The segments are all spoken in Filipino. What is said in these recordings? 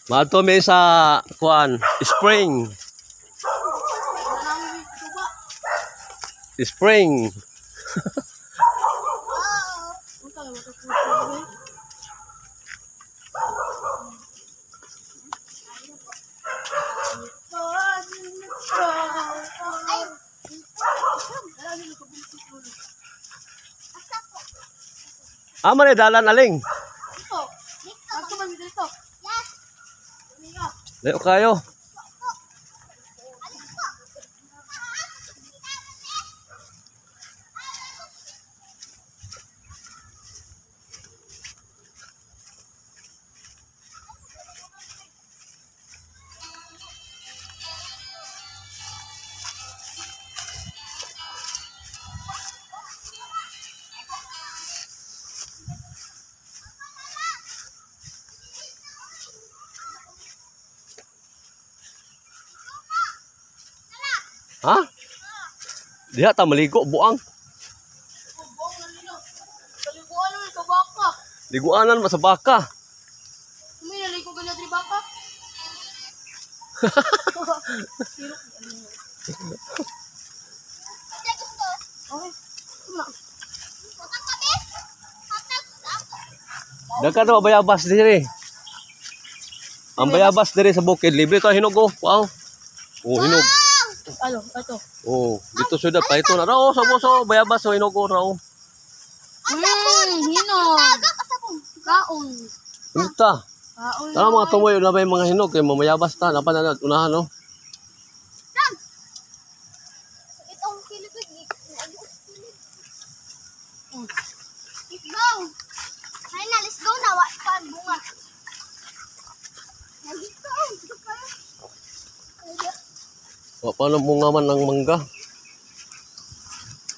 Mato may sa kuan, spring. Spring. Amo ni dalan aling. Dito. Ako man dito. Yes. Layo kayo. Ha? Diha ta maligo buang. Buong nalino. Paliguan mo sa baka. Liguanan sa baka. May naligo ka na sa baka. Okay. Dagan na bayabas diri. Ang bayabas diri sa bukid libre to hinog oh. Wow. Oh hinog. Ano? Ito. Oh, dito sudah pa ito na raw sa buso bayabas so hinog raw. Hinog. Kaon. Unta. Kaon. Tara mga tumoy na may mga hinog kay mamayabas ta napan na unahan no. Itong kilipig. Let's go. Hay na, let's go na. Wakan bunga. Let's go. Wa pa na bunga man ng mangga.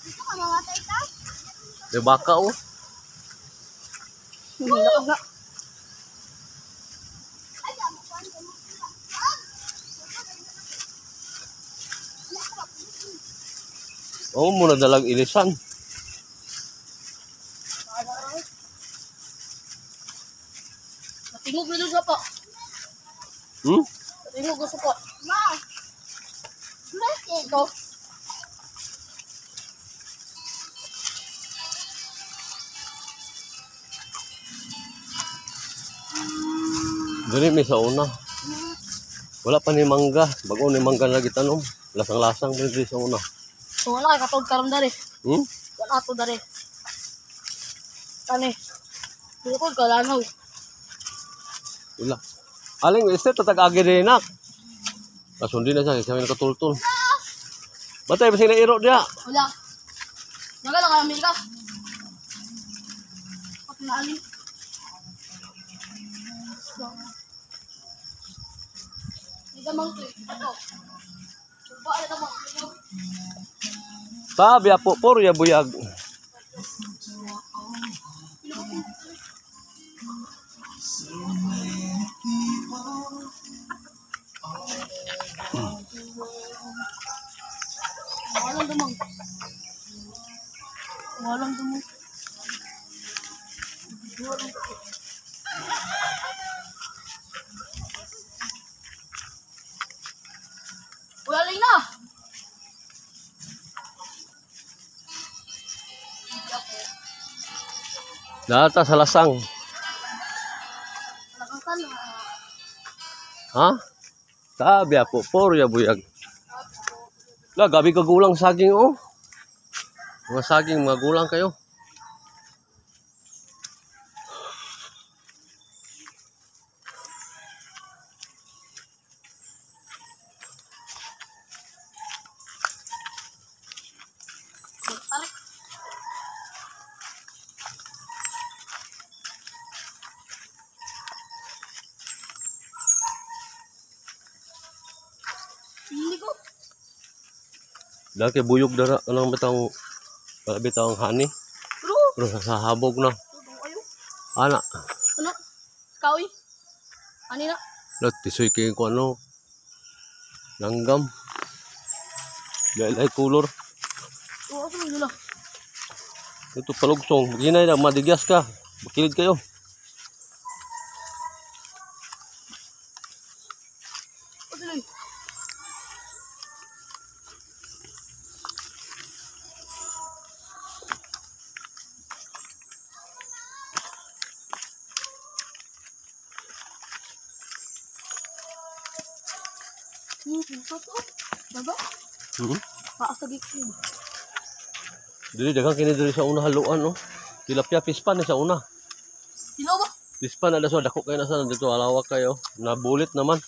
Dito ka mamatay ka? Di baka oh. Lakad na. Oh, muna dalag ilisan. Natingog na doon sa po. Hmm? Natingog sa po. Ma! Ito. Dili mi sa una. Wala pa ni mangga, bago ni mangga lagi tanom. Lasang-lasang mo diri sa una. So wala kay katog karon dari. Hmm? Wala ato dari. Kani. Dili ko kalanaw. Wala. Aling este tatag-agi din nak. Kasundi na siya, kami nakatultul. Batay ba sila iro dia? Wala. Naga lang kami ka. At naalin. Ika mang to. Ito. Suba na mo. Sabi apo por ya buyag. Walang dumang. Walang dumang. Walang na. Data sa lasang. Lakasan na. Ha? Sabi apo por ya buyag. La gabi ka gulang saging oh. Mga saging mga gulang kayo. Tarik. Hindi ko. Daki buyog dara anong bitang hani. Bro. Pero sa habog na. Ayo. Ana. Ano? Kawi. Ani na. Lat tisoy kay ko ano. Langgam. Lain kulor. Oo, ano nila? Ito palugsong. Ginay na madigyas ka. Bakilid kayo. dili. Toto. Baba. Paas sa gikin. Dili daghang kini diri sa una haluan no. Tilapia pispan ni sa una. Sino ba? Pispan na so dako kay na sa dito alawak kayo. Nabulit naman.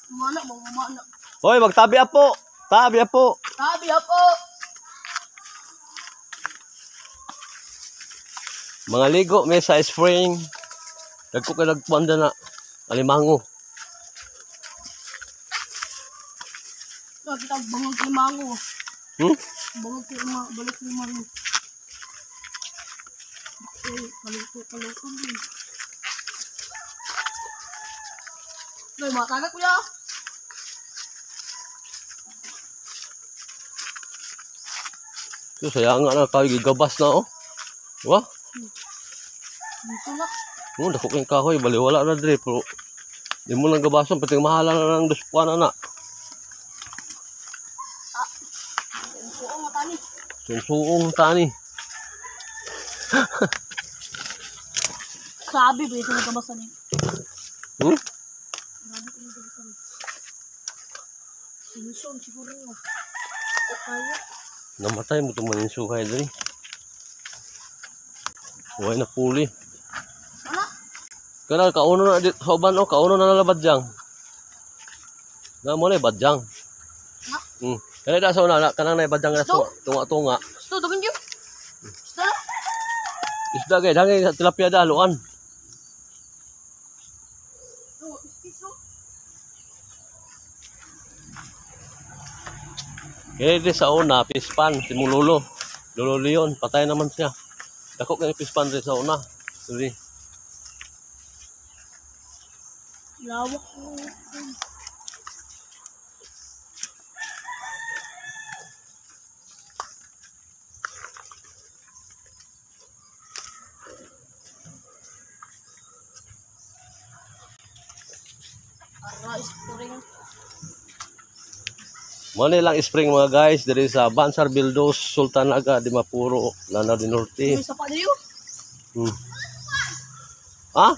Mana mo, mana. Hoy, magtabi apo. Tabi apo. Sabi ako. Mga ligo may sa spring. Dagko kay nagpanda na alimango. Kita bangag kay mango. Bangag kay balik kay mango. Kaluto. Nay, matagak kuya. So sayang nga na kahoy gigabas na oh. Wa? Dito na. Dako kay kahoy bali wala na diri pero di mo lang gabason pati mahala na ng duspuan na. Suong matani. Suong tani. Sabi ba ito nagkabasan eh. Grabe ko nagkabasan eh. Sinusun siguro nga. O kaya. Namatay mo itong maninsuhay dali. Huwag na puli. Ano? Kana kauno na dito sa uban o kauno na nalabad diyang. Na mo na badyang. Ha? Kana da sa una kanang na badyang na so tunga-tunga. Sto dagan jud. Sto. Isda kay dangay sa tilapia da haluan. Kaya di sa una pispan si Mulolo. Lolo Leon patay naman siya. Dako kay pispan di sa una. Sorry. Lawak ko. Rice puring. Muna lang spring mga guys diri sa Bansar Bildos, Sultanaga, Dimapuro, Lanao del Norte. May sapa diyo. Ha?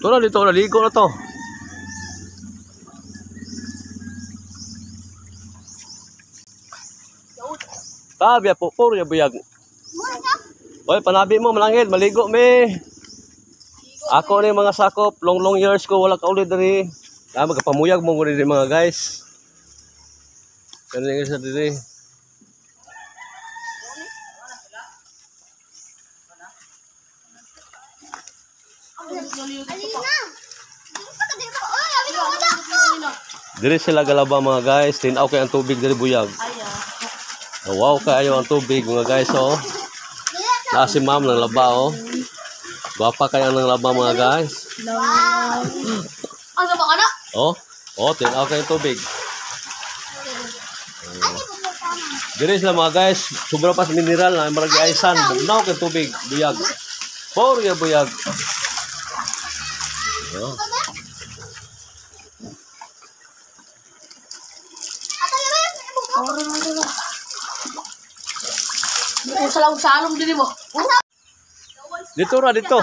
Ito na dito, naligo na to. Tabi po, puro ya buyag. Oy, panabi mo malangit, maligo me. Ako ni mga sakop, long years ko wala kauli diri. Magpamuyag mo diri mga guys. Kani sa diri. Diri sila galaba mga guys, tinaw kay ang tubig diri buyag. Wow kayo ang tubig mga guys oh. Na si ma'am nang laba oh. Guwapa kayo nang laba mga guys. Ano ba kana? Oh, tinaw kayo ang tubig. Diri sila mga guys, sobra pa sa mineral na maragi aysan, bugnaw kay tubig buyag. Puro ya buyag. Oh. Dito sa lang salong dili mo. Dito ra dito.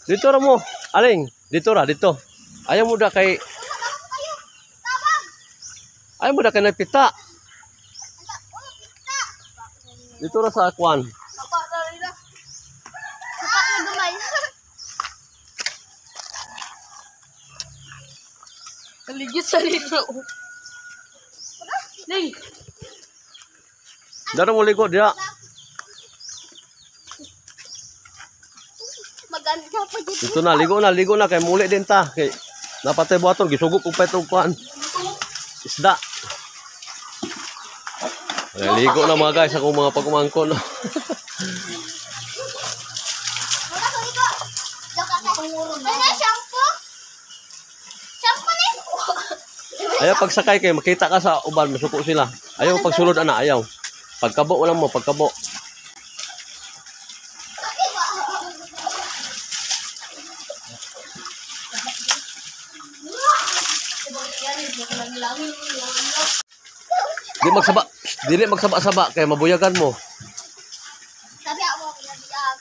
Dito ra mo. Aling, dito ra dito. Ayaw mo da kay Ayaw mo da kay napita. Dito ra sa akwan. Sapa na rin na. Sapa na dumay. Kaligit sa rito. Ning. Daro mo ligo dia. Maganda pa dito. Dito na, ligo na kay muli din ta kay napatay buhaton gisugop og petong kuan. Isda. Ay, ligo na mga guys ako mga pagumangkon. Wala ko ito. Jaka sa panguro na. Ano shampoo? Shampoo ni. Ayaw pagsakay kay makita ka sa uban masuko sila. Ayaw pagsulod ana, ayaw. Pagkabo wala mo, pagkabo. Di magsaba. Dili magsaba-saba kay mabuyagan mo. Sabi ako pinabiyag.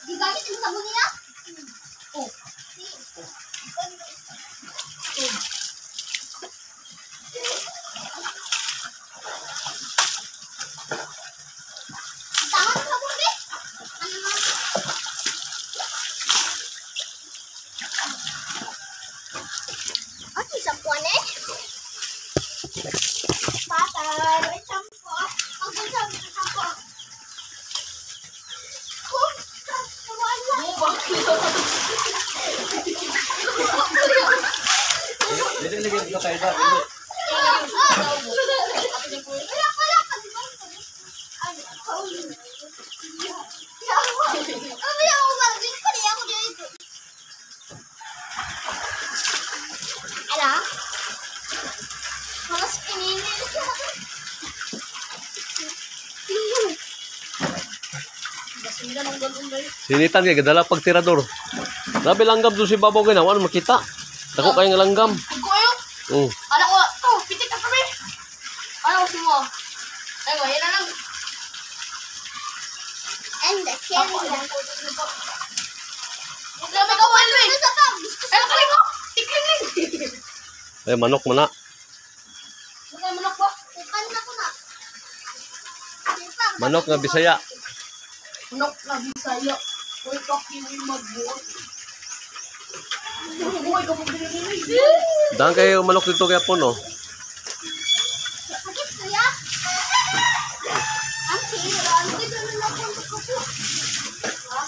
Di gamit yung sabon niya? Oh. Tangan sa sabon eh. Ano na? Ano yung sampuan eh? Patay. May sampo. Ang ganda ng sampo. Oh, wala. Dili lagi mo kay da. Sinitan kay gadala pag tirador. Labi langgam do si babaw ginawa makita. Dako kay nga langgam. Oh. Anak ko, oh, pitik ka kami. Ano ko mo? Ayun, yan na lang. And the cherry. Grabe ka, Walwin. Ayun, kaling mo. Tikling. Ay manok mo na. Bukay manok po. Ipan na ko na. Manok nga Bisaya. Manok na Bisaya. Uy, kakiwi magbuot. Buhay ka mo binili. Daan kayo manok dito kay Puno.